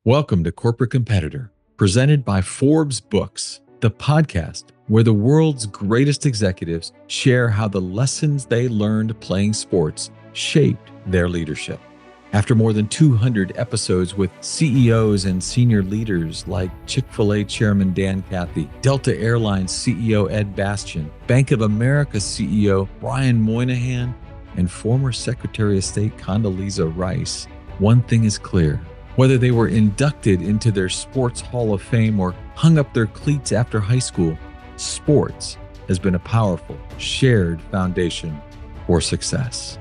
Welcome to Corporate Competitor, presented by Forbes Books, the podcast where the world's greatest executives share how the lessons they learned playing sports shaped their leadership. After more than 200 episodes with CEOs and senior leaders like Chick-fil-A Chairman Dan Cathy, Delta Airlines CEO Ed Bastian, Bank of America CEO Brian Moynihan, and former Secretary of State Condoleezza Rice, one thing is clear. Whether they were inducted into their Sports Hall of Fame or hung up their cleats after high school, sports has been a powerful, shared foundation for success.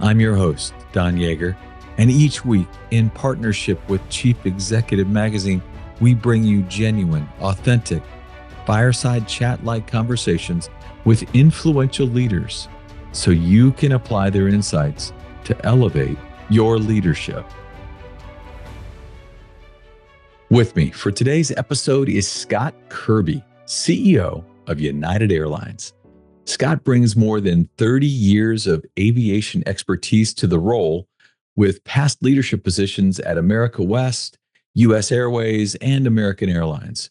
I'm your host, Don Yeager, and each week, in partnership with Chief Executive Magazine, we bring you genuine, authentic, fireside chat-like conversations with influential leaders so you can apply their insights to elevate your leadership. With me for today's episode is Scott Kirby, CEO of United Airlines. Scott brings more than 30 years of aviation expertise to the role, with past leadership positions at America West, U.S. Airways, and American Airlines.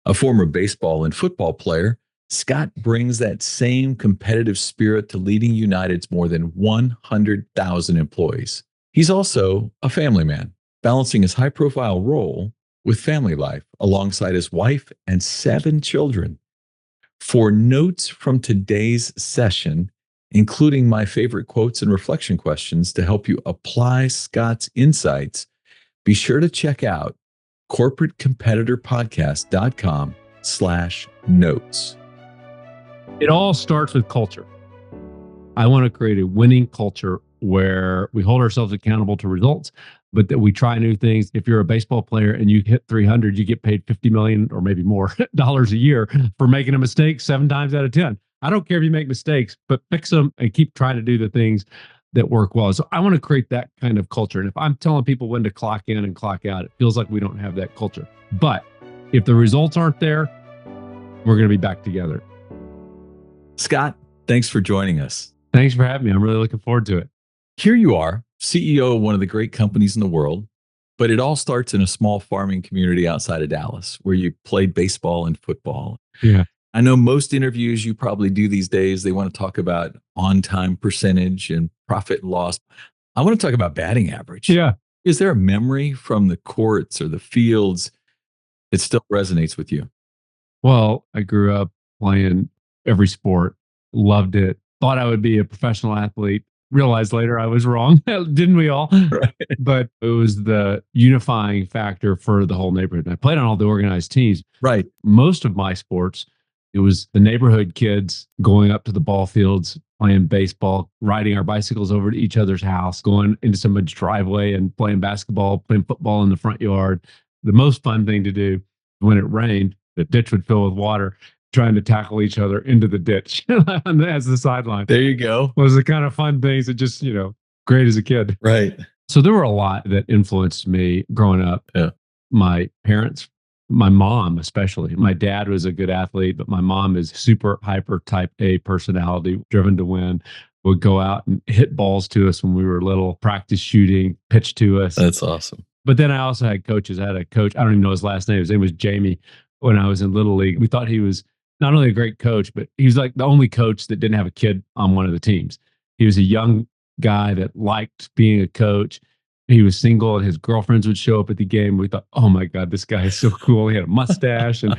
A former baseball and football player, Scott brings that same competitive spirit to leading United's more than 100,000 employees. He's also a family man, balancing his high-profile role with family life alongside his wife and 7 children. For notes from today's session, including my favorite quotes and reflection questions to help you apply Scott's insights, be sure to check out corporatecompetitorpodcast.com/notes. It all starts with culture. I want to create a winning culture where we hold ourselves accountable to results, but that we try new things. If you're a baseball player and you hit 300, you get paid $50 million or maybe more dollars a year for making a mistake 7 times out of 10. I don't care if you make mistakes, but fix them and keep trying to do the things that work well. So I want to create that kind of culture. And if I'm telling people when to clock in and clock out, it feels like we don't have that culture. But if the results aren't there, we're going to be back together. Scott, thanks for joining us. Thanks for having me. I'm really looking forward to it. Here you are, CEO of one of the great companies in the world, but it all starts in a small farming community outside of Dallas where you played baseball and football. Yeah. I know most interviews you probably do these days, they want to talk about on-time percentage and profit and loss. I want to talk about batting average. Yeah. Is there a memory from the courts or the fields that still resonates with you? Well, I grew up playing every sport, loved it, thought I would be a professional athlete. Realized later I was wrong. Didn't we all? Right. But it was the unifying factor for the whole neighborhood. And I played on all the organized teams. Right. Most of my sports, it was the neighborhood kids going up to the ball fields, playing baseball, riding our bicycles over to each other's house, going into somebody's driveway and playing basketball, playing football in the front yard. The most fun thing to do when it rained, the ditch would fill with water, trying to tackle each other into the ditch as the sideline. There you go. Was the kind of fun things that just, great as a kid. Right. So there were a lot that influenced me growing up. Yeah. My parents, my mom especially. My dad was a good athlete, but my mom is super hyper type A personality, driven to win, would go out and hit balls to us when we were little, practice shooting, pitch to us. That's awesome. But then I also had coaches. I had a coach, I don't even know his last name. His name was Jamie. When I was in Little League, we thought he was not only a great coach, but he was like the only coach that didn't have a kid on one of the teams. He was a young guy that liked being a coach. He was single and his girlfriends would show up at the game. We thought, oh my God, this guy is so cool. He had a mustache and,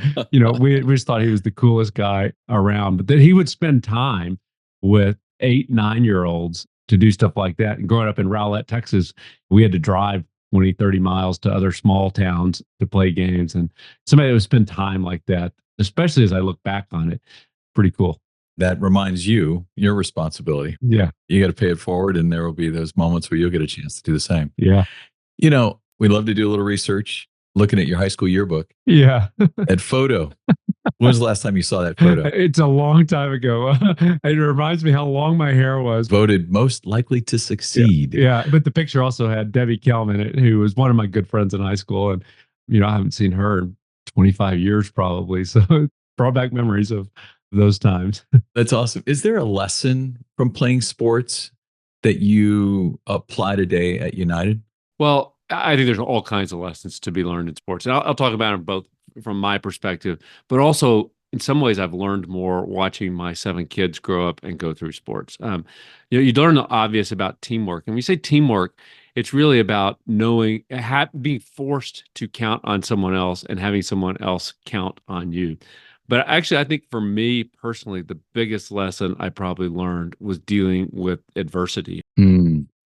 we just thought he was the coolest guy around. But then he would spend time with 8, 9-year-olds to do stuff like that. And growing up in Rowlett, Texas, we had to drive 20, 30 miles to other small towns to play games. And somebody that would spend time like that, especially as I look back on it, pretty cool. That reminds you, your responsibility. Yeah. You got to pay it forward, and there will be those moments where you'll get a chance to do the same. Yeah. We love to do a little research, looking at your high school yearbook. Yeah. That photo. When was the last time you saw that photo? It's a long time ago. It reminds me how long my hair was. Voted most likely to succeed. Yeah. But the picture also had Debbie Kelm in it, who was one of my good friends in high school. And, I haven't seen her in 25 years probably. So brought back memories of those times. That's awesome. Is there a lesson from playing sports that you apply today at United? Well, I think there's all kinds of lessons to be learned in sports. And I'll talk about them both from my perspective, but also in some ways I've learned more watching my 7 kids grow up and go through sports. You learn the obvious about teamwork. And when you say teamwork, it's really about knowing, being forced to count on someone else and having someone else count on you. But actually, I think for me personally, the biggest lesson I probably learned was dealing with adversity.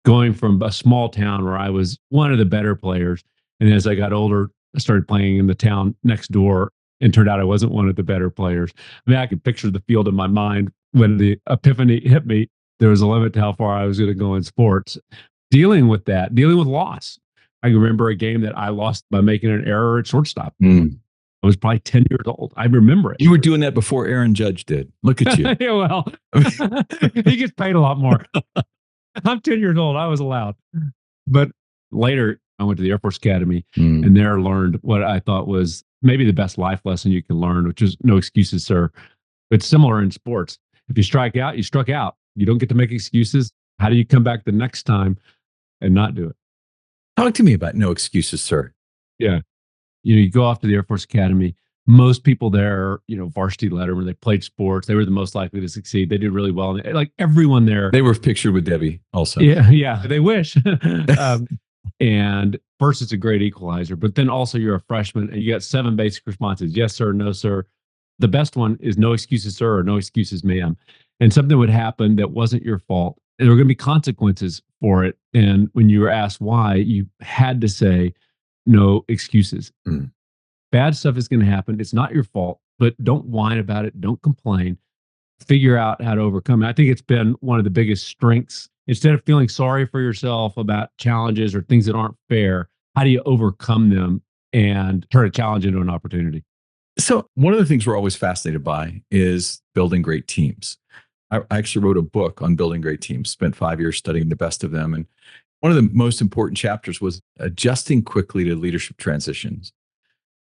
Going from a small town where I was one of the better players. And as I got older, I started playing in the town next door and turned out I wasn't one of the better players. I mean, I could picture the field in my mind when the epiphany hit me. There was a limit to how far I was going to go in sports. Dealing with that, dealing with loss. I can remember a game that I lost by making an error at shortstop. I was probably 10 years old. I remember it. You were doing that before Aaron Judge did. Look at you. Yeah, well, he gets paid a lot more. I'm 10 years old. I was allowed. But later, I went to the Air Force Academy and there learned what I thought was maybe the best life lesson you can learn, which is no excuses, sir. It's similar in sports. If you strike out, you struck out. You don't get to make excuses. How do you come back the next time and not do it? Talk to me about no excuses, sir. Yeah. You go off to the Air Force Academy. Most people there, varsity letterman, they played sports. They were the most likely to succeed. They did really well. Like everyone there. They were pictured with Debbie also. Yeah. They wish. And first, it's a great equalizer. But then also you're a freshman and you got 7 basic responses. Yes, sir. No, sir. The best one is no excuses, sir, or no excuses, ma'am. And something would happen that wasn't your fault. There were going to be consequences for it. And when you were asked why, you had to say, no excuses. Bad stuff is going to happen. It's not your fault, but don't whine about it. Don't complain. Figure out how to overcome it. I think it's been one of the biggest strengths. Instead of feeling sorry for yourself about challenges or things that aren't fair, how do you overcome them and turn a challenge into an opportunity? So one of the things we're always fascinated by is building great teams. I actually wrote a book on building great teams, spent 5 years studying the best of them. And one of the most important chapters was adjusting quickly to leadership transitions.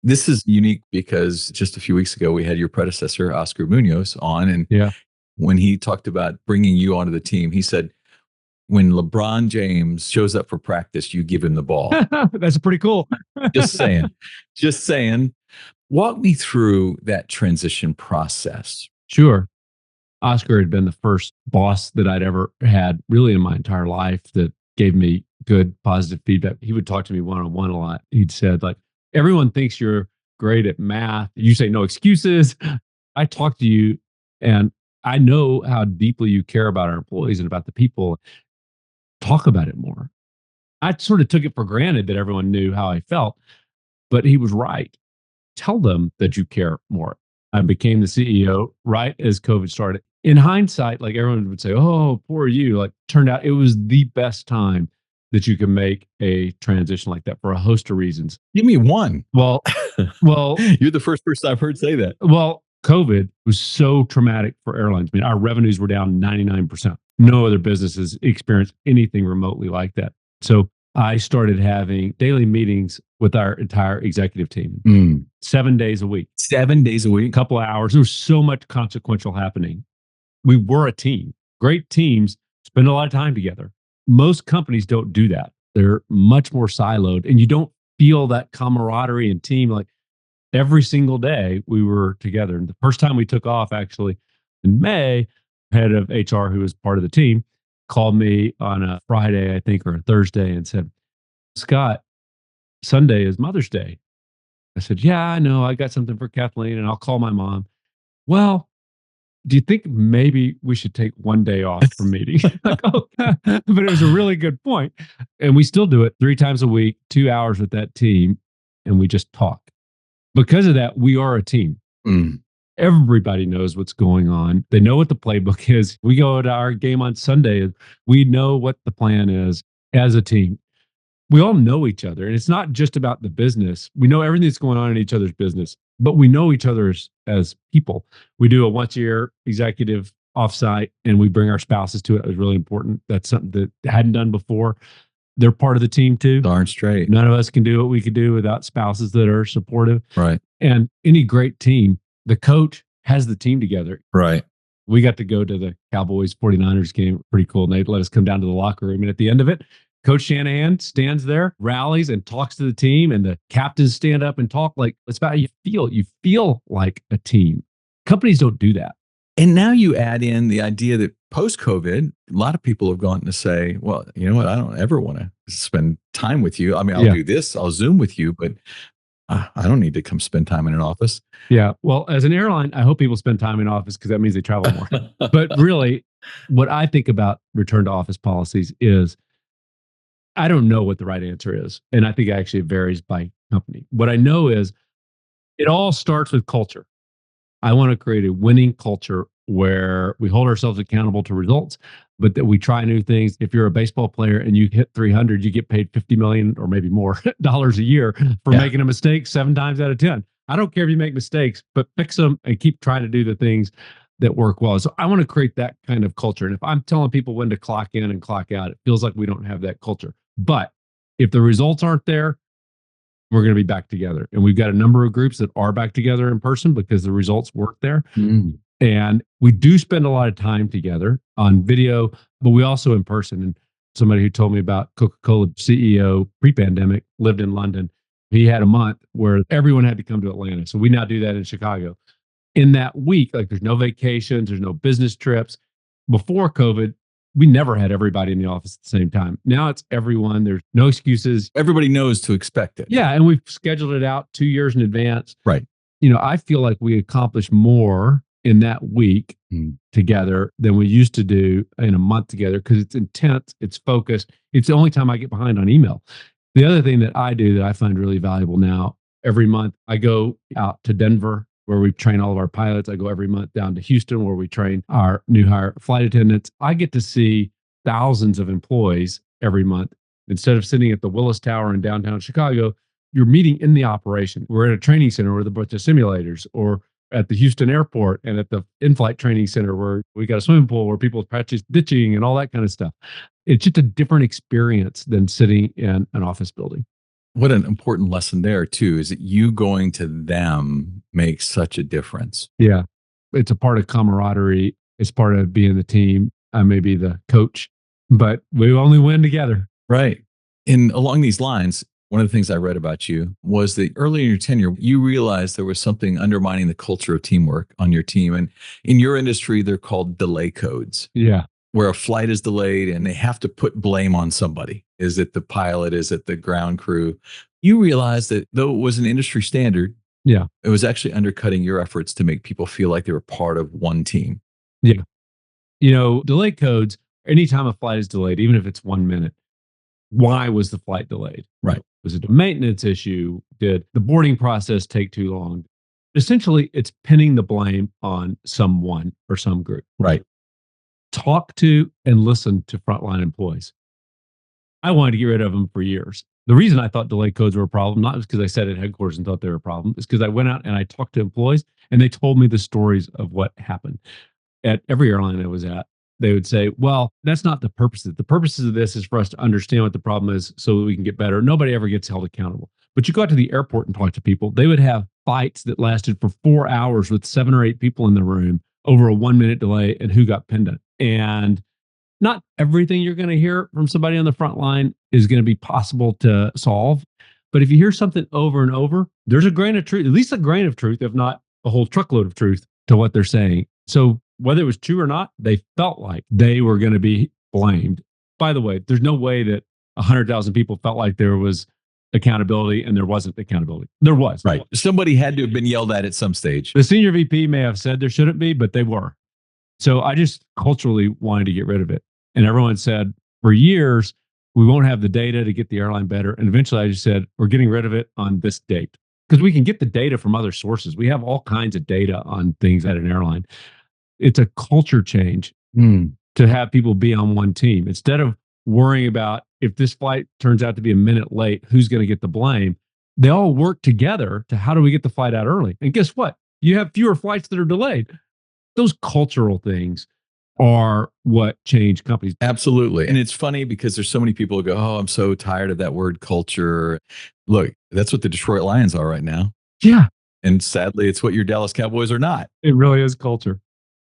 This is unique because just a few weeks ago, we had your predecessor, Oscar Munoz, on. And when he talked about bringing you onto the team, he said, when LeBron James shows up for practice, you give him the ball. That's pretty cool. Just saying. Walk me through that transition process. Sure. Oscar had been the first boss that I'd ever had really in my entire life that gave me good, positive feedback. He would talk to me one-on-one a lot. He'd said, like, everyone thinks you're great at math. You say no excuses. I talk to you and I know how deeply you care about our employees and about the people. Talk about it more. I sort of took it for granted that everyone knew how I felt, but he was right. Tell them that you care more. I became the CEO right as COVID started. In hindsight, like everyone would say, oh, poor you. Like, turned out it was the best time that you can make a transition like that for a host of reasons. Give me one. Well, you're the first person I've heard say that. Well, COVID was so traumatic for airlines. I mean, our revenues were down 99%. No other businesses experienced anything remotely like that. So I started having daily meetings with our entire executive team, 7 days a week. 7 days a week? A couple of hours. There was so much consequential happening. We were a team. Great teams spend a lot of time together. Most companies don't do that. They're much more siloed, and you don't feel that camaraderie and team. Like every single day we were together. And the first time we took off, actually, in May, head of HR, who was part of the team, called me on a Friday, I think, or a Thursday, and said, Scott, Sunday is Mother's Day. I said, yeah, I know. I got something for Kathleen, and I'll call my mom. Well, do you think maybe we should take one day off from meeting? Like, oh, but it was a really good point. And we still do it 3 times a week, 2 hours with that team, and we just talk. Because of that, we are a team. Everybody knows what's going on. They know what the playbook is. We go to our game on Sunday. We know what the plan is as a team. We all know each other. And it's not just about the business. We know everything that's going on in each other's business, but we know each other as people. We do a once-a-year executive offsite and we bring our spouses to it. It was really important. That's something that hadn't done before. They're part of the team too. Darn straight. None of us can do what we could do without spouses that are supportive. Right. And any great team, the coach has the team together. Right. We got to go to the Cowboys 49ers game. Pretty cool. And they let us come down to the locker room. And at the end of it, Coach Shanahan stands there, rallies, and talks to the team, and the captains stand up and talk. Like, it's about how you feel. You feel like a team. Companies don't do that. And now you add in the idea that post-COVID, a lot of people have gone to say, well, you know what? I don't ever want to spend time with you. I mean, I'll do this, I'll Zoom with you, but I don't need to come spend time in an office. Yeah. Well, as an airline, I hope people spend time in office because that means they travel more. But really, what I think about return to office policies is I don't know what the right answer is. And I think actually it varies by company. What I know is it all starts with culture. I want to create a winning culture where we hold ourselves accountable to results, but that we try new things. If you're a baseball player and you hit 300, you get paid 50 million or maybe more dollars a year for making a mistake 7 times out of 10. I don't care if you make mistakes, but fix them and keep trying to do the things that work well. So I want to create that kind of culture. And if I'm telling people when to clock in and clock out, it feels like we don't have that culture. But if the results aren't there, we're going to be back together. And we've got a number of groups that are back together in person because the results work there. And we do spend a lot of time together on video, but we also in person. And somebody who told me about Coca-Cola CEO pre-pandemic lived in London. He had a month where everyone had to come to Atlanta. So we now do that in Chicago. In that week, like there's no vacations, there's no business trips. Before COVID, we never had everybody in the office at the same time. Now it's everyone. There's no excuses. Everybody knows to expect it. Yeah. And we've scheduled it out 2 years in advance. Right. You know, I feel like we accomplished more in that week together than we used to do in a month together because it's intense, it's focused. It's the only time I get behind on email. The other thing that I do that I find really valuable now, every month I go out to Denver where we train all of our pilots. I go every month down to Houston where we train our new hire flight attendants. I get to see thousands of employees every month. Instead of sitting at the Willis Tower in downtown Chicago, you're meeting in the operation. We're at a training center with a bunch of simulators, or at the Houston airport and at the in-flight training center where we got a swimming pool where people practice ditching and all that kind of stuff. It's just a different experience than sitting in an office building. What an important lesson there too, is that you going to them makes such a difference. Yeah. It's a part of camaraderie. It's part of being the team. I may be the coach, but we only win together. Right. And along these lines, one of the things I read about you was that early in your tenure, you realized there was something undermining the culture of teamwork on your team. And in your industry, they're called delay codes. Yeah. Where a flight is delayed and they have to put blame on somebody. Is it the pilot? Is it the ground crew? You realized that though it was an industry standard, it was actually undercutting your efforts to make people feel like they were part of one team. Yeah. You know, delay codes, anytime a flight is delayed, even if it's 1 minute, why was the flight delayed? Right. Was it a maintenance issue? Did the boarding process take too long? Essentially, it's pinning the blame on someone or some group. Right. Talk to and listen to frontline employees. I wanted to get rid of them for years. The reason I thought delay codes were a problem, not because I sat at headquarters and thought they were a problem, is because I went out and I talked to employees and they told me the stories of what happened. At every airline I was at, they would say, well, that's not the purpose of it. The purpose of this is for us to understand what the problem is so that we can get better. Nobody ever gets held accountable. But you go out to the airport and talk to people, they would have fights that lasted for 4 hours with 7 or 8 people in the room over a 1 minute delay and who got pinned. And not everything you're going to hear from somebody on the front line is going to be possible to solve. But if you hear something over and over, there's a grain of truth, at least a grain of truth, if not a whole truckload of truth to what they're saying. So whether it was true or not, they felt like they were going to be blamed. By the way, there's no way that 100,000 people felt like there was accountability and there wasn't accountability. There was. Right. Somebody had to have been yelled at some stage. The senior VP may have said there shouldn't be, but they were. So I just culturally wanted to get rid of it. And everyone said, for years, we won't have the data to get the airline better. And eventually I just said, we're getting rid of it on this date. Because we can get the data from other sources. We have all kinds of data on things at an airline. It's a culture change to have people be on one team. Instead of worrying about if this flight turns out to be a minute late, who's going to get the blame? They all work together to how do we get the flight out early? And guess what? You have fewer flights that are delayed. Those cultural things are what change companies. Absolutely. And it's funny because there's so many people who go, oh, I'm so tired of that word culture. Look, that's what the Detroit Lions are right now. Yeah. And sadly, it's what your Dallas Cowboys are not. It really is culture.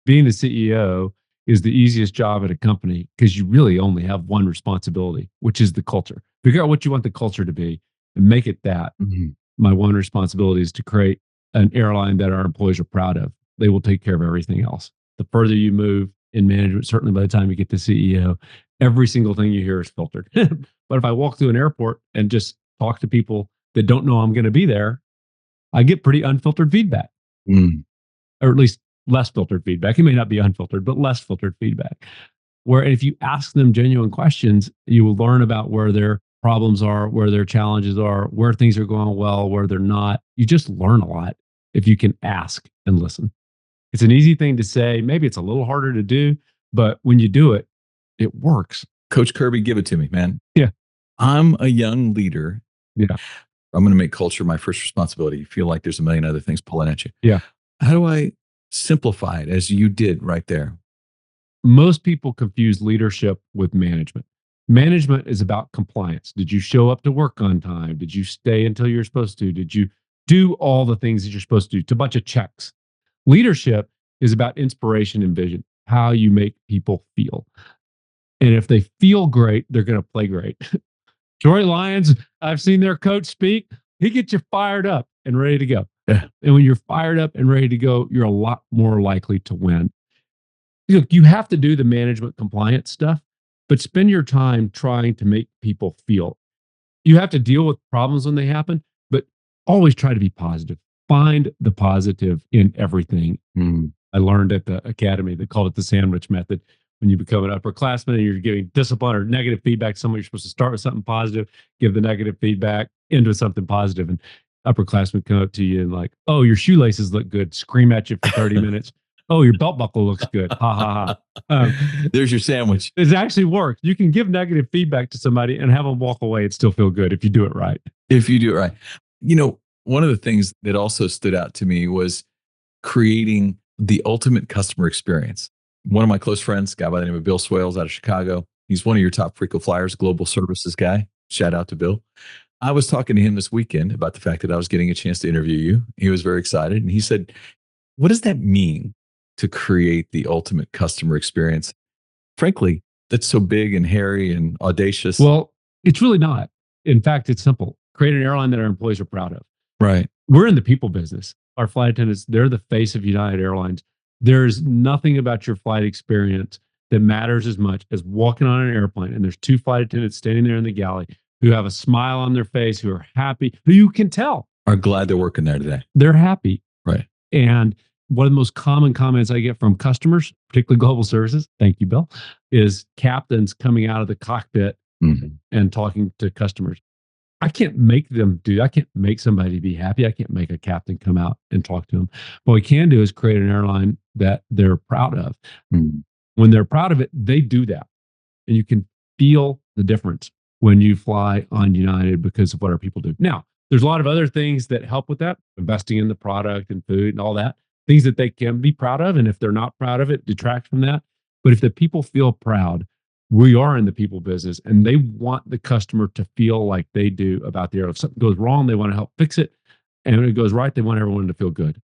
Being the CEO, is the easiest job at a company because you really only have one responsibility, which is the culture. Figure out what you want the culture to be and make it that. Mhm. My one responsibility is to create an airline that our employees are proud of. They will take care of everything else. The further you move in management, certainly by the time you get to CEO, every single thing you hear is filtered. But if I walk through an airport and just talk to people that don't know I'm going to be there, I get pretty unfiltered feedback, Mm. or at least less filtered feedback. It may not be unfiltered, but less filtered feedback. Where if you ask them genuine questions, you will learn about where their problems are, where their challenges are, where things are going well, where they're not. You just learn a lot if you can ask and listen. It's an easy thing to say. Maybe it's a little harder to do, but when you do it, it works. Coach Kirby, give it to me, man. Yeah. I'm a young leader. Yeah. I'm going to make culture my first responsibility. You feel like there's a million other things pulling at you. Yeah. How do I simplify it as you did right there? Most people confuse leadership with management. Management is about compliance. Did you show up to work on time? Did you stay until you're supposed to? Did you do all the things that you're supposed to do? It's a bunch of checks. Leadership is about inspiration and vision, how you make people feel. And if they feel great, they're going to play great. Detroit Lions, I've seen their coach speak. He gets you fired up and ready to go. Yeah. And when you're fired up and ready to go, you're a lot more likely to win. Look, you have to do the management compliance stuff, but spend your time trying to make people feel. You have to deal with problems when they happen, but always try to be positive. Find the positive in everything. Mm. I learned at the academy, they called it the sandwich method. When you become an upperclassman and you're giving discipline or negative feedback to someone, you're supposed to start with something positive, give the negative feedback, end with something positive. And upperclassmen come up to you and like, oh, your shoelaces look good, scream at you for 30 minutes. Oh, your belt buckle looks good. Ha ha ha. There's your sandwich. It actually works. You can give negative feedback to somebody and have them walk away and still feel good if you do it right. If you do it right. You know, one of the things that also stood out to me was creating the ultimate customer experience. One of my close friends, a guy by the name of Bill Swales out of Chicago, he's one of your top frequent flyers, global services guy. Shout out to Bill. I was talking to him this weekend about the fact that I was getting a chance to interview you. He was very excited. And he said, what does that mean to create the ultimate customer experience? Frankly, that's so big and hairy and audacious. Well, it's really not. In fact, it's simple. Create an airline that our employees are proud of. Right. We're in the people business. Our flight attendants, they're the face of United Airlines. There's nothing about your flight experience that matters as much as walking on an airplane and there's two flight attendants standing there in the galley who have a smile on their face, who are happy, who you can tell are glad they're working there today. They're happy. Right. And one of the most common comments I get from customers, particularly global services, thank you, Bill, is captains coming out of the cockpit and talking to customers. I can't make them do. I can't make somebody be happy. I can't make a captain come out and talk to them. What we can do is create an airline that they're proud of. When they're proud of it, they do that. And you can feel the difference when you fly on United because of what our people do. Now, there's a lot of other things that help with that, investing in the product and food and all that, things that they can be proud of. And if they're not proud of it, detract from that. But if the people feel proud, we are in the people business and they want the customer to feel like they do about the airline. If something goes wrong, they want to help fix it. And when it goes right, they want everyone to feel good.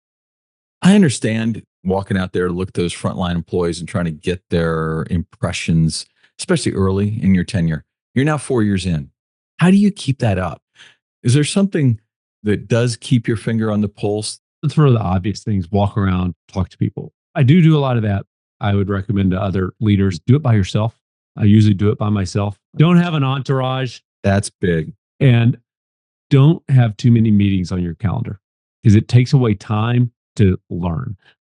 I understand walking out there to look at those frontline employees and trying to get their impressions, especially early in your tenure. You're now 4 years in. How do you keep that up? Is there something that does keep your finger on the pulse? It's one of the obvious things. Walk around, talk to people. I do a lot of that. I would recommend to other leaders, do it by yourself. I usually do it by myself. Don't have an entourage. That's big. And don't have too many meetings on your calendar because it takes away time to learn.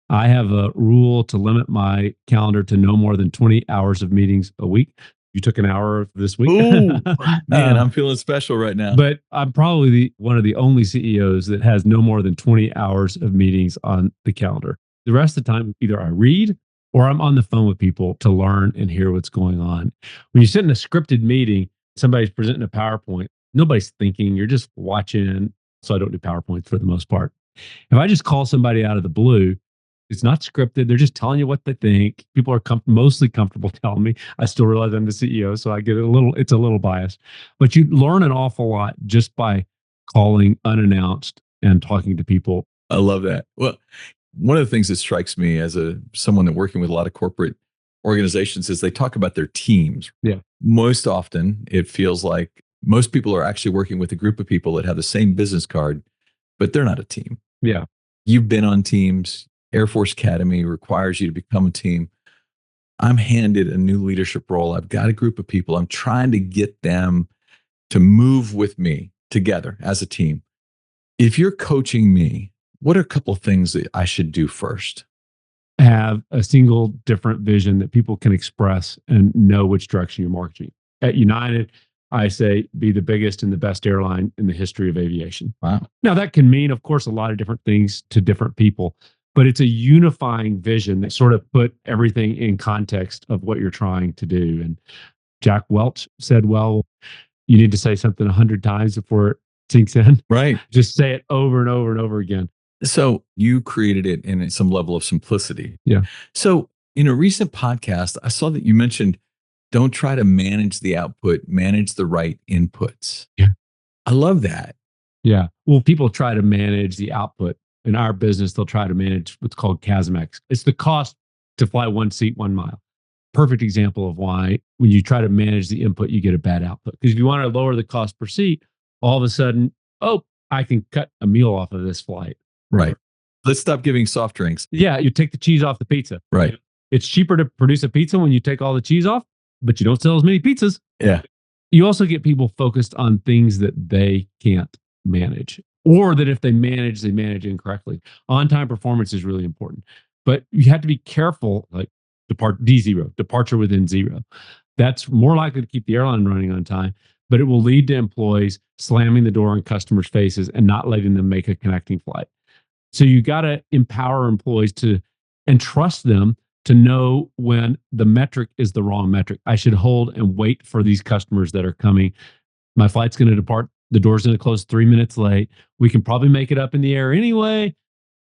I have a rule to limit my calendar to no more than 20 hours of meetings a week. You took an hour this week. Ooh, man, I'm feeling special right now. But I'm probably one of the only CEOs that has no more than 20 hours of meetings on the calendar. The rest of the time, either I read or I'm on the phone with people to learn and hear what's going on. When you sit in a scripted meeting, somebody's presenting a PowerPoint, nobody's thinking, you're just watching. So I don't do PowerPoints for the most part. If I just call somebody out of the blue, it's not scripted. They're just telling you what they think. People are mostly comfortable telling me. I still realize I'm the CEO, so I get it's a little biased. But you learn an awful lot just by calling unannounced and talking to people. I love that. Well, one of the things that strikes me as someone that working with a lot of corporate organizations is they talk about their teams. Yeah. Most often, it feels like most people are actually working with a group of people that have the same business card, but they're not a team. Yeah. You've been on teams. Air Force Academy requires you to become a team. I'm handed a new leadership role. I've got a group of people. I'm trying to get them to move with me together as a team. If you're coaching me, what are a couple of things that I should do first? Have a single different vision that people can express and know which direction you're marching. At United, I say be the biggest and the best airline in the history of aviation. Wow. Now, that can mean, of course, a lot of different things to different people, but it's a unifying vision that sort of put everything in context of what you're trying to do. And Jack Welch said, well, you need to say something 100 times before it sinks in. Right. Just say it over and over and over again. So you created it in some level of simplicity. Yeah. So in a recent podcast, I saw that you mentioned don't try to manage the output, manage the right inputs. Yeah. I love that. Yeah. Well, people try to manage the output. In our business, they'll try to manage what's called CASM-X. It's the cost to fly one seat, 1 mile. Perfect example of why when you try to manage the input, you get a bad output. Because if you want to lower the cost per seat, all of a sudden, oh, I can cut a meal off of this flight. Right. Let's stop giving soft drinks. Yeah, you take the cheese off the pizza. Right. It's cheaper to produce a pizza when you take all the cheese off, but you don't sell as many pizzas. Yeah. You also get people focused on things that they can't manage, or that if they manage incorrectly. On-time performance is really important, but you have to be careful, like departure within zero. That's more likely to keep the airline running on time, but it will lead to employees slamming the door in customers' faces and not letting them make a connecting flight. So you got to empower employees and trust them to know when the metric is the wrong metric. I should hold and wait for these customers that are coming. My flight's going to depart. The door's going to close 3 minutes late. We can probably make it up in the air anyway.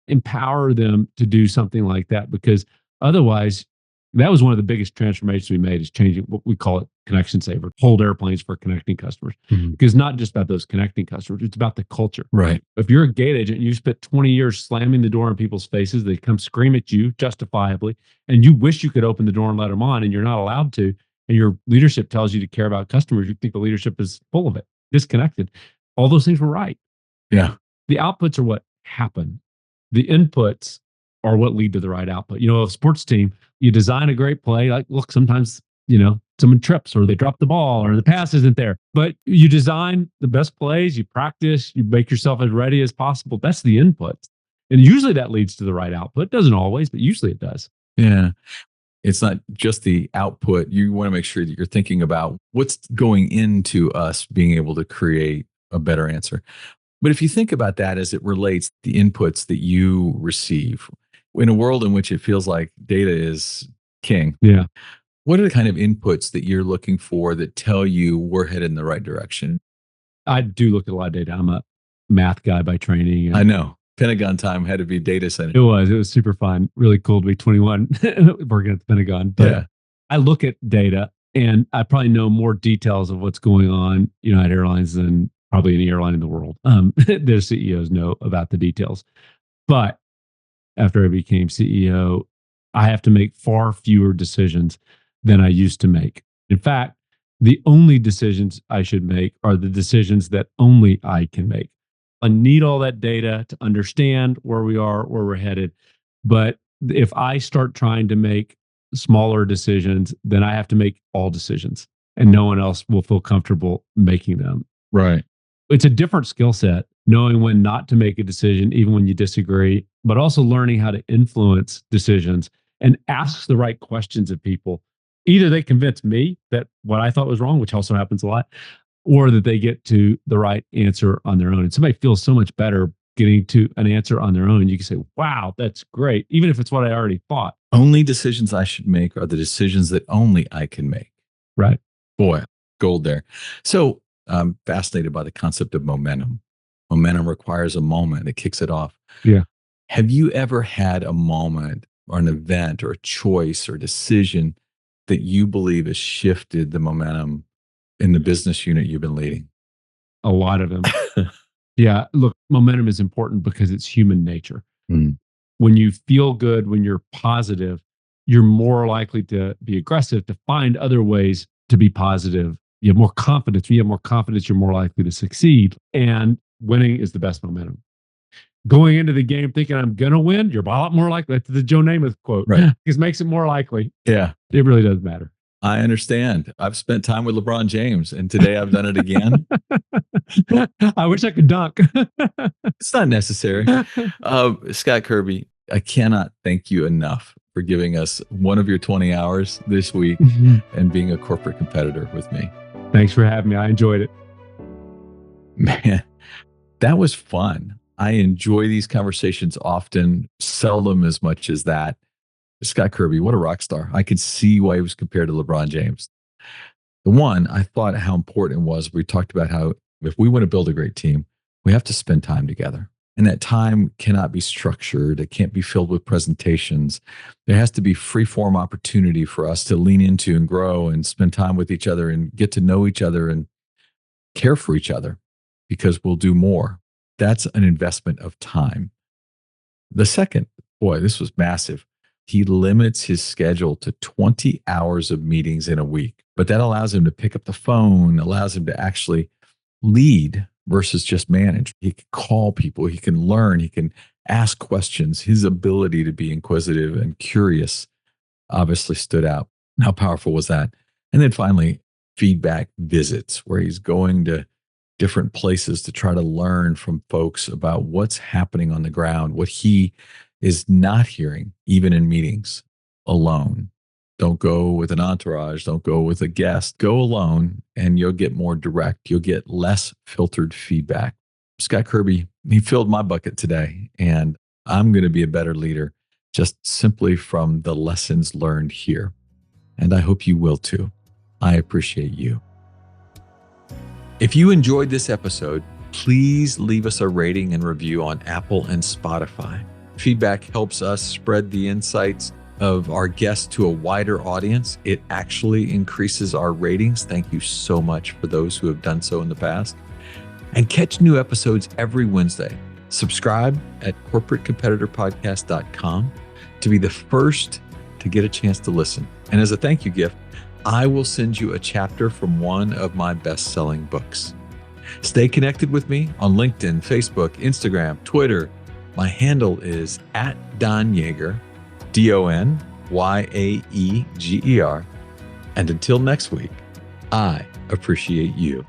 Empower them to do something like that, because otherwise, that was one of the biggest transformations we made, is changing what we call it connection saver, hold airplanes for connecting customers. Because not just about those connecting customers, it's about the culture. Right. If you're a gate agent and you spent 20 years slamming the door in people's faces, they come scream at you justifiably, and you wish you could open the door and let them on, and you're not allowed to, and your leadership tells you to care about customers, you think the leadership is full of it, disconnected. All those things were right. Yeah. The outputs are what happen. The inputs are what lead to the right output. You know, a sports team, you design a great play. Like, look, sometimes, someone trips or they drop the ball or the pass isn't there. But you design the best plays, you practice, you make yourself as ready as possible. That's the input. And usually that leads to the right output. It doesn't always, but usually it does. Yeah. It's not just the output. You want to make sure that you're thinking about what's going into us being able to create a better answer. But if you think about that as it relates to the inputs that you receive in a world in which it feels like data is king. Yeah. What are the kind of inputs that you're looking for that tell you we're headed in the right direction? I do look at a lot of data. I'm a math guy by training. I know. Pentagon time had to be data center. It was super fun. Really cool to be 21 working at the Pentagon. But Yeah. I look at data and I probably know more details of what's going on, at airlines than probably any airline in the world. Their CEOs know about the details. But after I became CEO, I have to make far fewer decisions than I used to make. In fact, the only decisions I should make are the decisions that only I can make. I need all that data to understand where we are, where we're headed. But if I start trying to make smaller decisions, then I have to make all decisions and no one else will feel comfortable making them. Right. It's a different skill set, knowing when not to make a decision, even when you disagree, but also learning how to influence decisions and ask the right questions of people. Either they convince me that what I thought was wrong, which also happens a lot, or that they get to the right answer on their own. And somebody feels so much better getting to an answer on their own. You can say, wow, that's great, even if it's what I already thought. Only decisions I should make are the decisions that only I can make. Right. Boy, gold there. So I'm fascinated by the concept of momentum. Momentum requires a moment. It kicks it off. Yeah. Have you ever had a moment or an event or a choice or decision that you believe has shifted the momentum in the business unit you've been leading? A lot of them. Yeah. Look, momentum is important because it's human nature. Mm. When you feel good, when you're positive, you're more likely to be aggressive, to find other ways to be positive. You have more confidence. When you have more confidence, you're more likely to succeed. And winning is the best momentum. Going into the game thinking I'm going to win, you're a lot more likely. That's the Joe Namath quote. Right. It makes it more likely. Yeah. It really does matter. I understand. I've spent time with LeBron James, and today I've done it again. I wish I could dunk. It's not necessary. Scott Kirby, I cannot thank you enough for giving us one of your 20 hours this week and being a corporate competitor with me. Thanks for having me. I enjoyed it. Man, that was fun. I enjoy these conversations often, seldom as much as that. Scott Kirby, what a rock star. I could see why he was compared to LeBron James. The one, I thought how important it was. We talked about how if we want to build a great team, we have to spend time together. And that time cannot be structured. It can't be filled with presentations. There has to be free form opportunity for us to lean into and grow and spend time with each other and get to know each other and care for each other, because we'll do more. That's an investment of time. The second, boy, this was massive. He limits his schedule to 20 hours of meetings in a week, but that allows him to pick up the phone, allows him to actually lead versus just manage. He can call people, he can learn, he can ask questions. His ability to be inquisitive and curious obviously stood out. How powerful was that? And then finally, feedback visits, where he's going to different places to try to learn from folks about what's happening on the ground, what he is not hearing, even in meetings, alone. Don't go with an entourage. Don't go with a guest. Go alone, and you'll get more direct. You'll get less filtered feedback. Scott Kirby, he filled my bucket today, and I'm going to be a better leader just simply from the lessons learned here. And I hope you will too. I appreciate you. If you enjoyed this episode, please leave us a rating and review on Apple and Spotify. Feedback helps us spread the insights of our guests to a wider audience. It actually increases our ratings. Thank you so much for those who have done so in the past. And catch new episodes every Wednesday. Subscribe at corporatecompetitorpodcast.com to be the first to get a chance to listen. And as a thank you gift, I will send you a chapter from one of my best-selling books. Stay connected with me on LinkedIn, Facebook, Instagram, Twitter. My handle is @DonYaeger, DonYaeger. And until next week, I appreciate you.